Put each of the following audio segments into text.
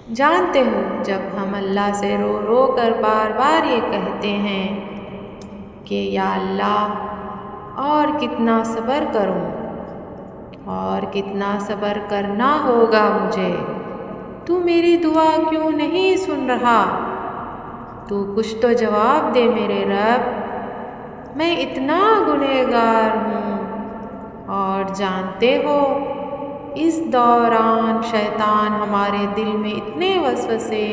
جانتے ہو جب ہم اللہ سے رو رو کر بار بار یہ کہتے ہیں کہ یا اللہ اور کتنا صبر کروں اور کتنا صبر کرنا ہوگا مجھے، تو میری دعا کیوں نہیں سن رہا؟ تو کچھ تو جواب دے میرے رب، میں اتنا گنہگار ہوں۔ اور جانتے ہو اس دوران شیطان ہمارے دل میں اتنے وسوسے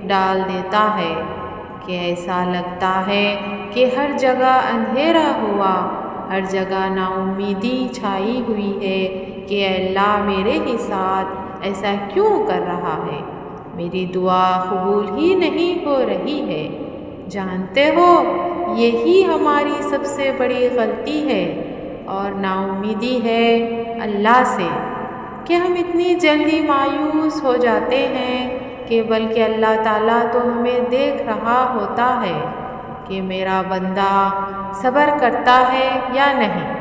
ڈال دیتا ہے کہ ایسا لگتا ہے کہ ہر جگہ اندھیرا ہوا، ہر جگہ نا امیدی چھائی ہوئی ہے کہ اے اللہ میرے ہی ساتھ ایسا کیوں کر رہا ہے، میری دعا قبول ہی نہیں ہو رہی ہے۔ جانتے ہو یہی ہماری سب سے بڑی غلطی ہے اور نا امیدی ہے اللہ سے کہ ہم اتنی جلدی مایوس ہو جاتے ہیں کہ بلکہ اللہ تعالیٰ تو ہمیں دیکھ رہا ہوتا ہے کہ میرا بندہ صبر کرتا ہے یا نہیں،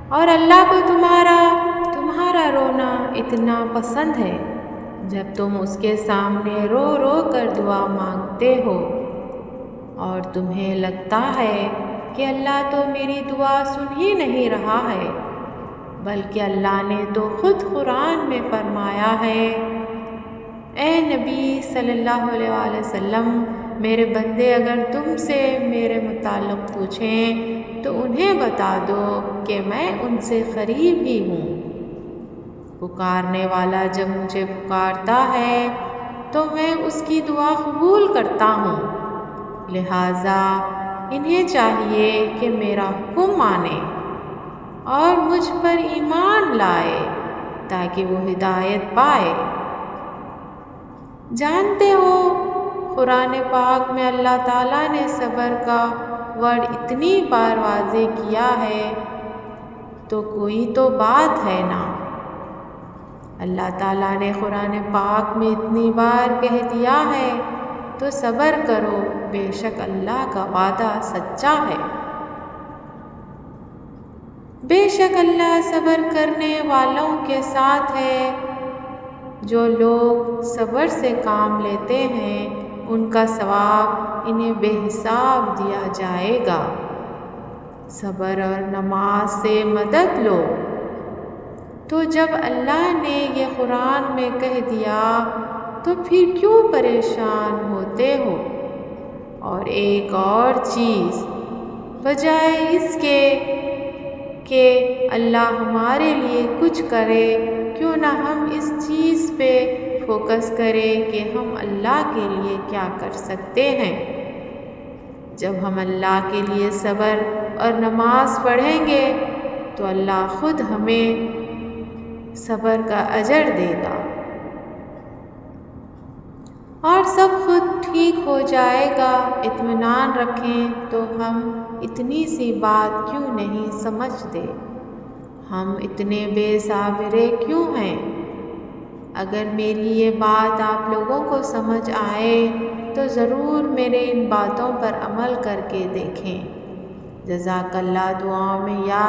اور اللہ کو تمہارا رونا اتنا پسند ہے جب تم اس کے سامنے رو رو کر دعا مانگتے ہو اور تمہیں لگتا ہے کہ اللہ تو میری دعا سن ہی نہیں رہا ہے، بلکہ اللہ نے تو خود قرآن میں فرمایا ہے، اے نبی صلی اللہ علیہ وآلہ وسلم، میرے بندے اگر تم سے میرے متعلق پوچھیں تو انہیں بتا دو کہ میں ان سے قریب ہی ہوں، پکارنے والا جب مجھے پکارتا ہے تو میں اس کی دعا قبول کرتا ہوں، لہٰذا انہیں چاہیے کہ میرا حکم مانیں اور مجھ پر ایمان لائے تاکہ وہ ہدایت پائے۔ جانتے ہو قرآن پاک میں اللہ تعالیٰ نے صبر کا ورڈ اتنی بار واضح کیا ہے تو کوئی تو بات ہے نا۔ اللہ تعالیٰ نے قرآن پاک میں اتنی بار کہہ دیا ہے تو صبر کرو، بے شک اللہ کا وعدہ سچا ہے۔ بے شک اللہ صبر کرنے والوں کے ساتھ ہے، جو لوگ صبر سے کام لیتے ہیں ان کا ثواب انہیں بے حساب دیا جائے گا۔ صبر اور نماز سے مدد لو۔ تو جب اللہ نے یہ قرآن میں کہہ دیا تو پھر کیوں پریشان ہوتے ہو؟ اور ایک اور چیز، بجائے اس کے کہ اللہ ہمارے لیے کچھ کرے، کیوں نہ ہم اس چیز پہ فوکس کریں کہ ہم اللہ کے لیے کیا کر سکتے ہیں۔ جب ہم اللہ کے لیے صبر اور نماز پڑھیں گے تو اللہ خود ہمیں صبر کا اجر دے گا اور سب خود ٹھیک ہو جائے گا۔ اطمینان رکھیں تو ہم اتنی سی بات کیوں نہیں سمجھتے؟ ہم اتنے بے صبرے کیوں ہیں؟ اگر میری یہ بات آپ لوگوں کو سمجھ آئے تو ضرور میرے ان باتوں پر عمل کر کے دیکھیں۔ جزاک اللہ، دعاؤں میں یاد